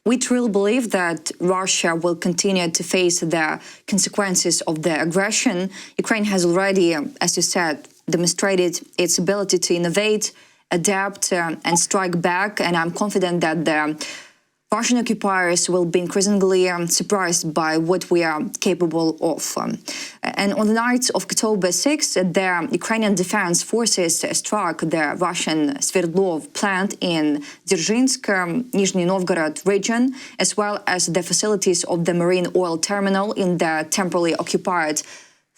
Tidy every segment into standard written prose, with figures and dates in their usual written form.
we truly believe that Russia will continue to face the consequences of the aggression. Ukraine has already, as you said, demonstrated its ability to innovate, adapt, and strike back. And I'm confident that the Russian occupiers will be increasingly surprised by what we are capable of. And on the night of October 6th, the Ukrainian Defense Forces struck the Russian Sverdlov plant in Dzержinsk, Nizhny Novgorod region, as well as the facilities of the marine oil terminal in the temporarily occupied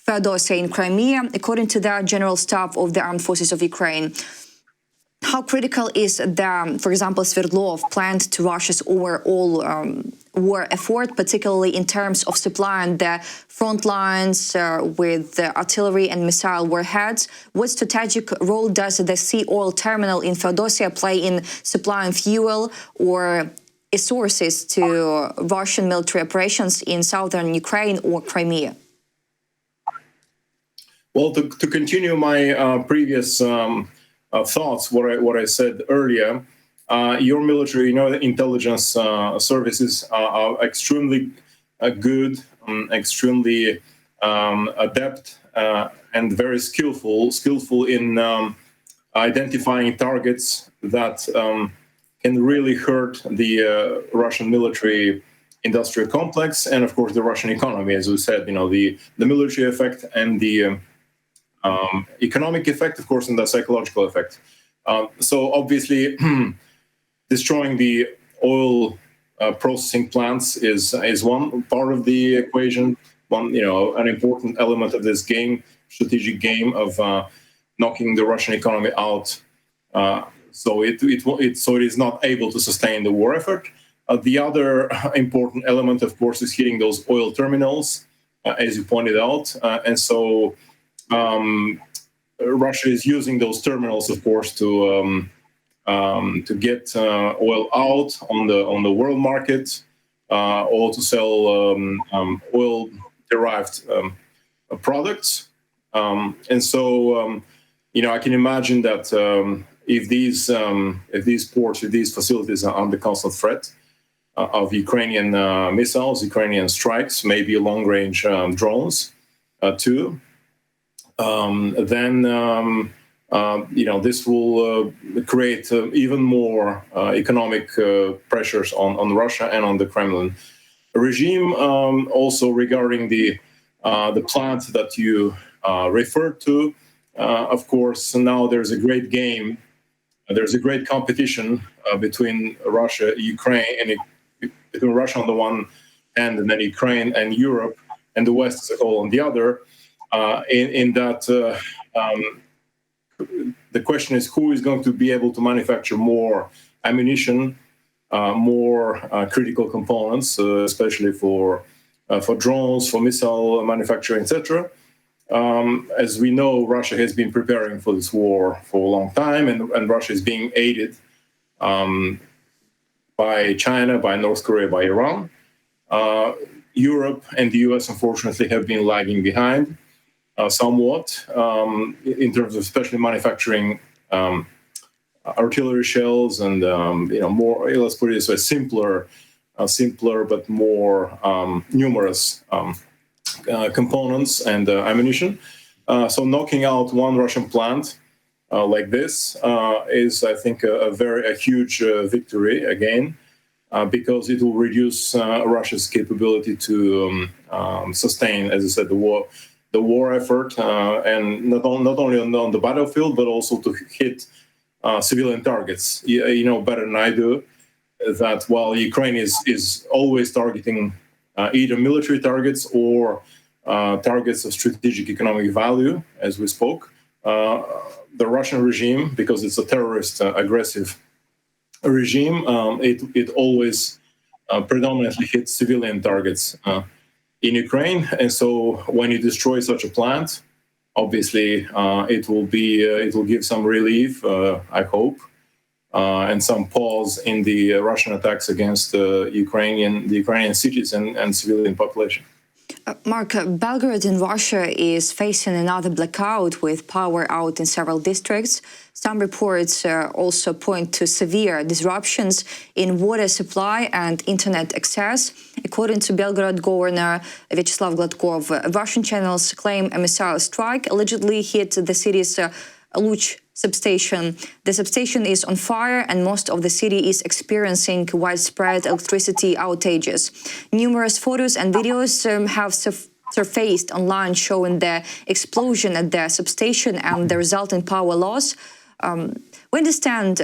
Feodosia in Crimea, according to the General Staff of the Armed Forces of Ukraine. How critical is the, for example, Sverdlov plant to Russia's overall war effort, particularly in terms of supplying the front lines with the artillery and missile warheads? What strategic role does the sea oil terminal in Feodosia play in supplying fuel or resources to Russian military operations in southern Ukraine or Crimea? Well, to continue my previous thoughts, what I said earlier, your military, intelligence services are extremely good, extremely adept, and very skillful in identifying targets that can really hurt the Russian military industrial complex, and of course the Russian economy, as we said, the military effect and the economic effect, of course, and the psychological effect. So obviously, destroying the oil processing plants is one part of the equation. An important element of this strategic game of knocking the Russian economy out, so it is not able to sustain the war effort. The other important element, of course, is hitting those oil terminals, as you pointed out, and so. Russia is using those terminals, of course, to get oil out on the world market, or to sell oil-derived products. And so, I can imagine that if these ports, if these facilities are under constant threat of Ukrainian missiles, Ukrainian strikes, maybe long-range drones too. Then this will create even more economic pressures on Russia and on the Kremlin regime. Also regarding the plant that you referred to, of course, now there's a great game. There's a great competition between Russia, Ukraine, and between Russia on the one hand, and then Ukraine and Europe and the West as a whole on the other. In that, the question is who is going to be able to manufacture more ammunition, more critical components, especially for drones, for missile manufacturing, etc. As we know, Russia has been preparing for this war for a long time, and Russia is being aided by China, by North Korea, by Iran. Europe and the US, unfortunately, have been lagging behind. Somewhat in terms of especially manufacturing artillery shells and more, let's put it this way, simpler but more numerous components and ammunition. So knocking out one Russian plant like this is, I think, a huge victory again, because it will reduce Russia's capability to sustain, as I said, the war effort, and not only on the battlefield, but also to hit civilian targets. You know better than I do that while Ukraine is always targeting either military targets or targets of strategic economic value, as we spoke, the Russian regime, because it's a terrorist, aggressive regime, it always predominantly hits civilian targets in Ukraine. And so when you destroy such a plant, obviously it will give some relief, I hope, and some pause in the Russian attacks against the Ukrainian cities and civilian population. Mark, Belgorod in Russia is facing another blackout with power out in several districts. Some reports also point to severe disruptions in water supply and internet access. According to Belgorod Governor Vyacheslav Gladkov, Russian channels claim a missile strike allegedly hit the city's Luch substation. The substation is on fire and most of the city is experiencing widespread electricity outages. Numerous photos and videos have surfaced online showing the explosion at the substation and the resulting power loss. We understand,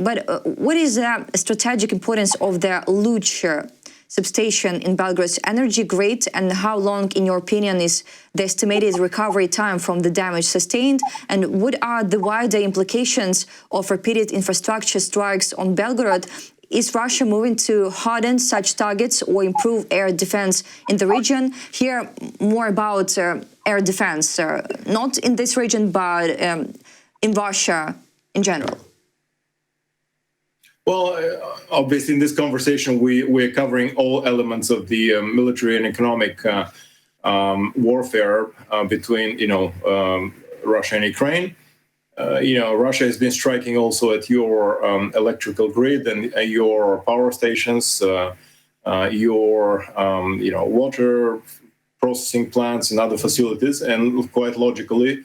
but what is the strategic importance of the Luch substation in Belgorod's energy grid, and how long, in your opinion, is the estimated recovery time from the damage sustained? And what are the wider implications of repeated infrastructure strikes on Belgorod? Is Russia moving to harden such targets or improve air defense in the region? Here, more about air defense, not in this region, but in Russia in general. Well, obviously, in this conversation, we're covering all elements of the military and economic warfare between, Russia and Ukraine. Russia has been striking also at your electrical grid and your power stations, your, water processing plants and other facilities, and quite logically,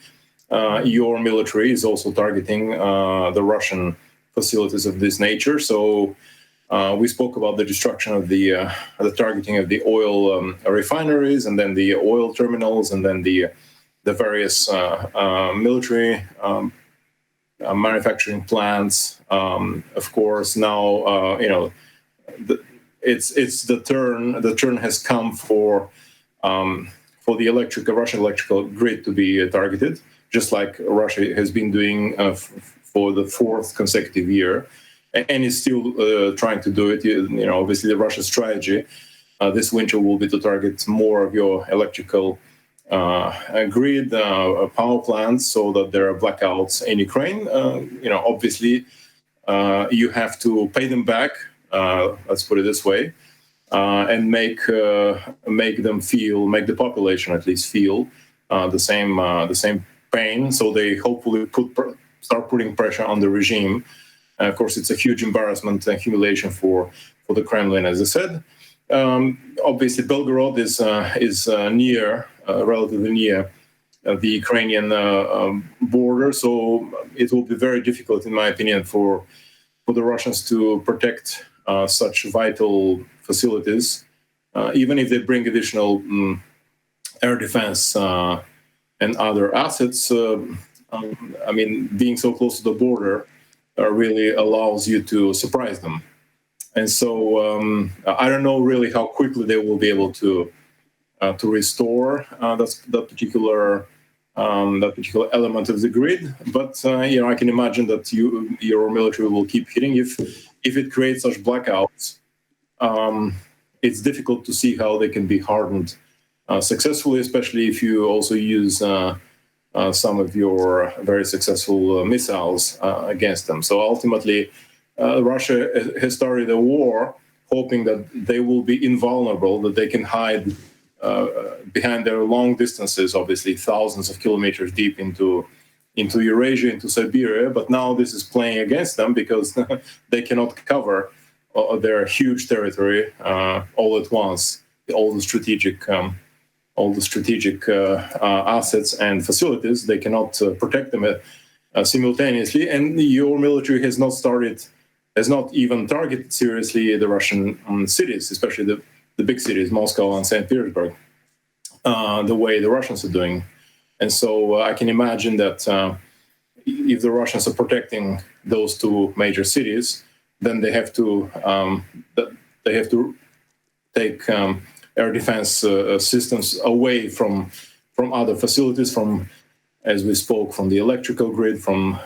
your military is also targeting the Russian facilities of this nature. So we spoke about the destruction of the targeting of the oil refineries, and then the oil terminals, and then the various military manufacturing plants. Of course, now it's the turn. The turn has come for the Russian electrical grid to be targeted, just like Russia has been doing for the fourth consecutive year, and is still trying to do it. Obviously, the Russian strategy this winter will be to target more of your electrical grid, power plants, so that there are blackouts in Ukraine. Obviously, you have to pay them back. Let's put it this way, and make the population at least feel the same pain. So they hopefully start putting pressure on the regime. Of course, it's a huge embarrassment and humiliation for the Kremlin, as I said. Obviously, Belgorod is relatively near the Ukrainian border, so it will be very difficult, in my opinion, for the Russians to protect such vital facilities, even if they bring additional air defense and other assets. Being so close to the border really allows you to surprise them. And so I don't know really how quickly they will be able to restore that particular element of the grid. But I can imagine that your military will keep hitting. If it creates such blackouts, it's difficult to see how they can be hardened successfully, especially if you also use some of your very successful missiles against them. So ultimately, Russia has started a war hoping that they will be invulnerable, that they can hide behind their long distances, obviously thousands of kilometers deep into Eurasia, into Siberia. But now this is playing against them because they cannot cover their huge territory all at once, all the strategic assets and facilities. They cannot protect them simultaneously. And your military has not even targeted seriously the Russian cities, especially the big cities, Moscow and St. Petersburg, the way the Russians are doing. And so I can imagine that if the Russians are protecting those two major cities, then they have to take air defense systems away from other facilities, from, as we spoke, from the electrical grid, from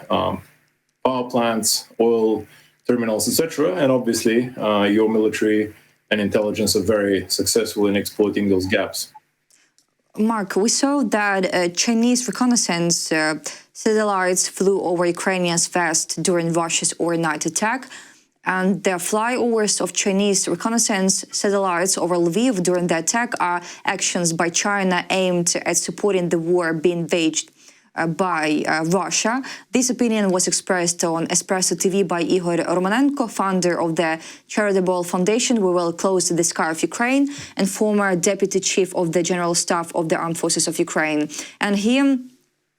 power plants, oil terminals, etc. And obviously, your military and intelligence are very successful in exploiting those gaps. Mark, we saw that Chinese reconnaissance satellites flew over Ukrainians fast during Russia's overnight attack. And the flyovers of Chinese reconnaissance satellites over Lviv during the attack are actions by China aimed at supporting the war being waged by Russia. This opinion was expressed on Espresso TV by Igor Romanenko, founder of the charitable foundation We Will Close the Sky of Ukraine and former deputy chief of the General Staff of the Armed Forces of Ukraine. And he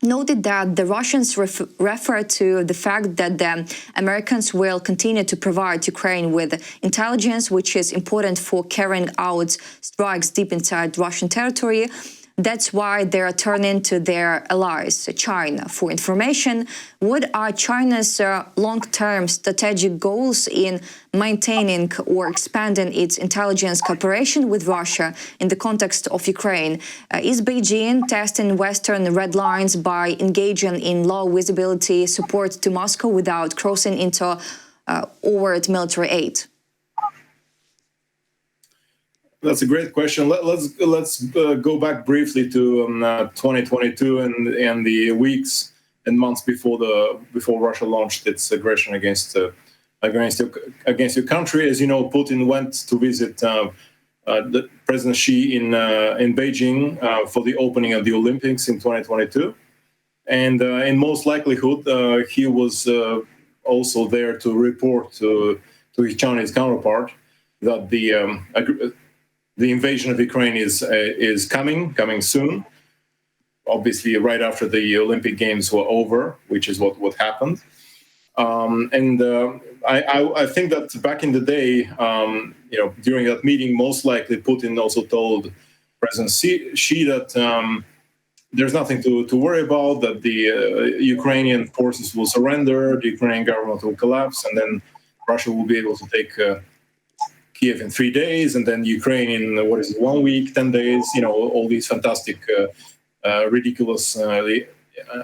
noted that the Russians refer to the fact that the Americans will continue to provide Ukraine with intelligence, which is important for carrying out strikes deep inside Russian territory. That's why they are turning to their allies, China, for information. What are China's long-term strategic goals in maintaining or expanding its intelligence cooperation with Russia in the context of Ukraine? Is Beijing testing Western red lines by engaging in low visibility support to Moscow without crossing into overt military aid? That's a great question. Let's go back briefly to 2022 and the weeks and months before Russia launched its aggression against your country. As you know, Putin went to visit the President Xi in Beijing for the opening of the Olympics in 2022, and in most likelihood he was also there to report to his Chinese counterpart that the invasion of Ukraine is coming soon. Obviously, right after the Olympic Games were over, which is what happened. I think that back in the day, during that meeting, most likely Putin also told President Xi that there's nothing to worry about, that the Ukrainian forces will surrender, the Ukrainian government will collapse, and then Russia will be able to take Kiev in 3 days, and then Ukraine in 1 week, 10 days. All these fantastic, ridiculous,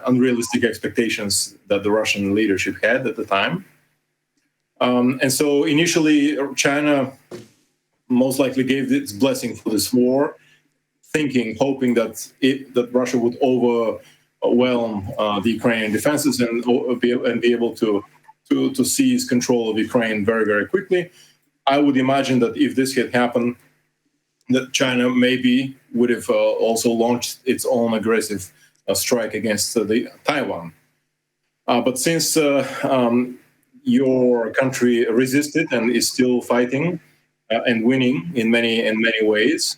unrealistic expectations that the Russian leadership had at the time. And so initially, China most likely gave its blessing for this war, hoping that Russia would overwhelm the Ukrainian defenses and be able to seize control of Ukraine very, very quickly. I would imagine that if this had happened, that China maybe would have also launched its own aggressive strike against Taiwan. But since your country resisted and is still fighting and winning in many ways,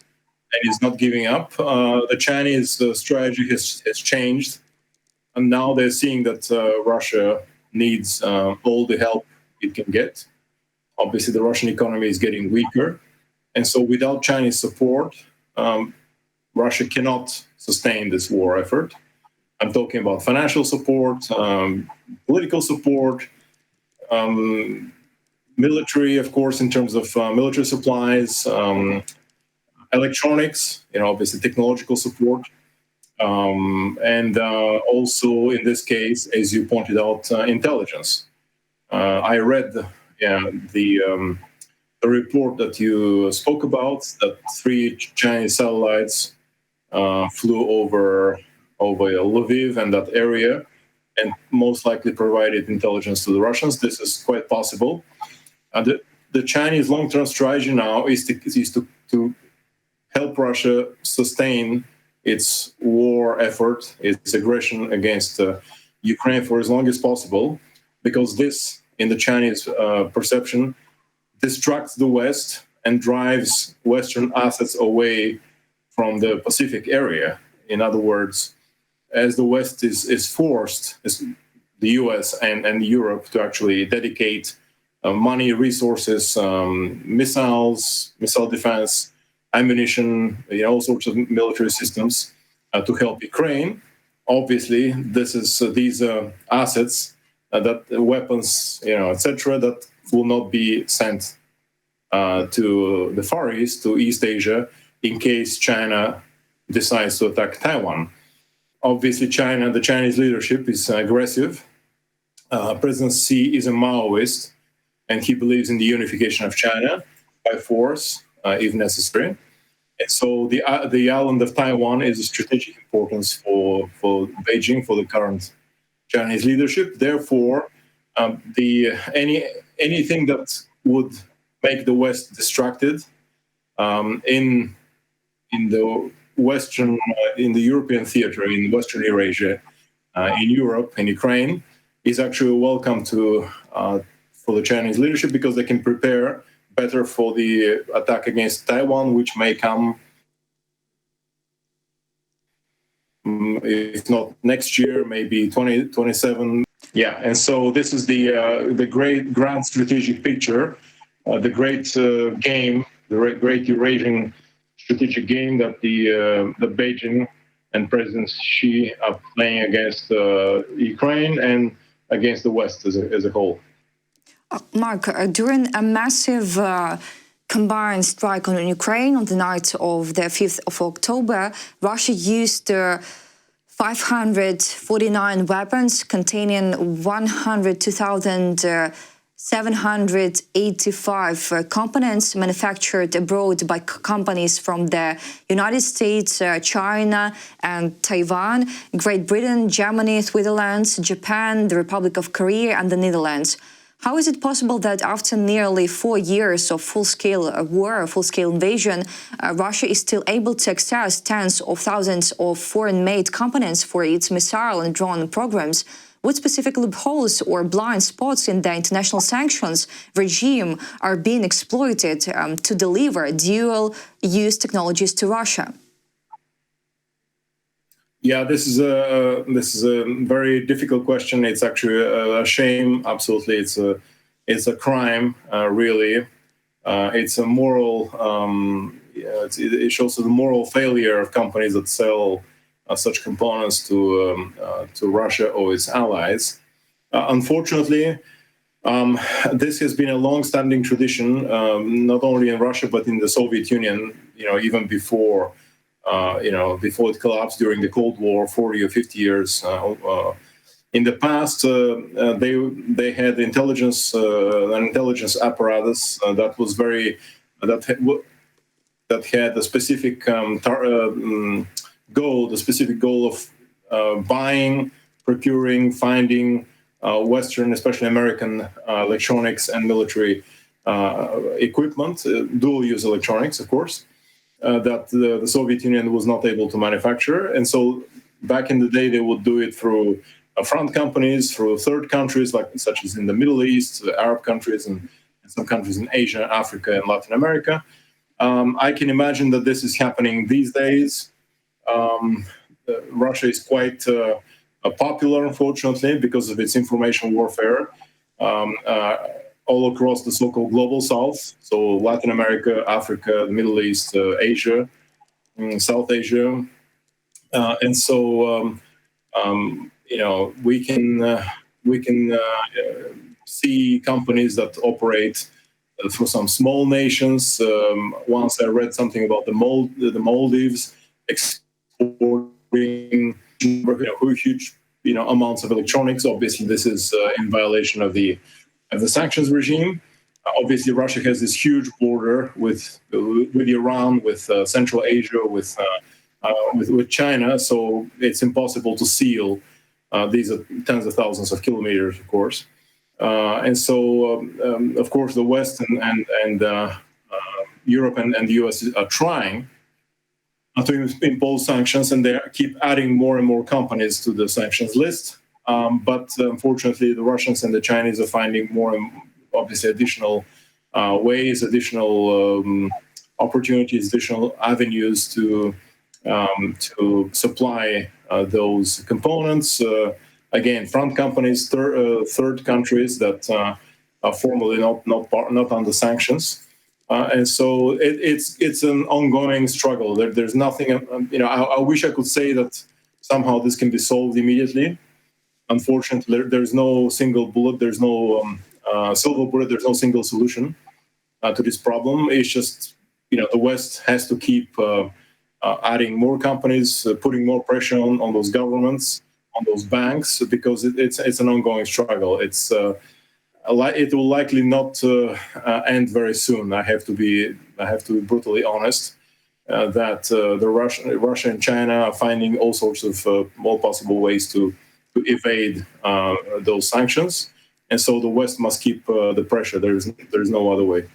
and is not giving up, the Chinese strategy has changed, and now they're seeing that Russia needs all the help it can get. Obviously, the Russian economy is getting weaker. And so without Chinese support, Russia cannot sustain this war effort. I'm talking about financial support, political support, military, of course, in terms of military supplies, electronics, obviously technological support. And also, in this case, as you pointed out, intelligence. I read the report that you spoke about, that 3 Chinese satellites flew over Lviv and that area, and most likely provided intelligence to the Russians. This is quite possible. The Chinese long-term strategy now is to help Russia sustain its war effort, its aggression against Ukraine for as long as possible, because this, in the Chinese perception, distracts the West and drives Western assets away from the Pacific area. In other words, as the West is forced, as the US and Europe, to actually dedicate money, resources, missiles, missile defense, ammunition, all sorts of military systems to help Ukraine. Obviously, these assets, that weapons, etc., that will not be sent to the Far East, to East Asia, in case China decides to attack Taiwan. Obviously, the Chinese leadership is aggressive. President Xi is a Maoist, and he believes in the unification of China by force, if necessary. And so the island of Taiwan is of strategic importance for Beijing, for the current Chinese leadership. Therefore, anything that would make the West distracted in the in the European theater, in Western Eurasia, in Europe, in Ukraine, is actually welcome for the Chinese leadership, because they can prepare better for the attack against Taiwan, which may come, if not next year, maybe 2027. Yeah, and so this is the great grand strategic picture, the great game, the great Eurasian strategic game that the Beijing and President Xi are playing against Ukraine and against the West as a whole. Mark, during a massive combined strike on Ukraine on the night of the 5th of October, Russia used 549 weapons containing 102,785 components manufactured abroad by companies from the United States, China, and Taiwan, Great Britain, Germany, Switzerland, Japan, the Republic of Korea, and the Netherlands. How is it possible that after nearly 4 years of full-scale war, full-scale invasion, Russia is still able to access tens of thousands of foreign-made components for its missile and drone programs? What specific loopholes or blind spots in the international sanctions regime are being exploited to deliver dual-use technologies to Russia? Yeah, this is a very difficult question. It's actually a shame. Absolutely, it's a crime. Really, it's a moral. It shows the moral failure of companies that sell such components to Russia or its allies. Unfortunately, this has been a long-standing tradition, not only in Russia but in the Soviet Union. Even before. Before it collapsed during the Cold War, 40 or 50 years. In the past, they had an intelligence apparatus that was that had a specific goal, the specific goal of buying, procuring, finding Western, especially American, electronics and military equipment, dual-use electronics, of course. That the Soviet Union was not able to manufacture. And so back in the day, they would do it through front companies, through third countries, such as in the Middle East, the Arab countries, and some countries in Asia, Africa, and Latin America. I can imagine that this is happening these days. Russia is quite popular, unfortunately, because of its information warfare. All across the so-called global south, so Latin America, Africa, the Middle East, Asia, South Asia, and so we can see companies that operate through some small nations. Once I read something about the Maldives exporting huge amounts of electronics. Obviously, this is in violation of the sanctions regime. Obviously, Russia has this huge border with Iran, with Central Asia, with China. So it's impossible to seal. These are tens of thousands of kilometers, of course. And so, of course, the West and Europe and the US are trying to impose sanctions, and they keep adding more and more companies to the sanctions list. But unfortunately, the Russians and the Chinese are finding more and obviously additional ways, additional opportunities, additional avenues to supply those components. Again, front companies, third countries that are formally not under sanctions. And so it's an ongoing struggle. There's nothing. I wish I could say that somehow this can be solved immediately. Unfortunately, there's no single bullet, there's no silver bullet, there's no single solution to this problem. It's just, the West has to keep adding more companies, putting more pressure on those governments, on those banks, because it's an ongoing struggle. It will likely not end very soon. I have to be brutally honest. That Russia and China are finding all sorts of more possible ways to evade those sanctions. And so the West must keep the pressure. There is no other way.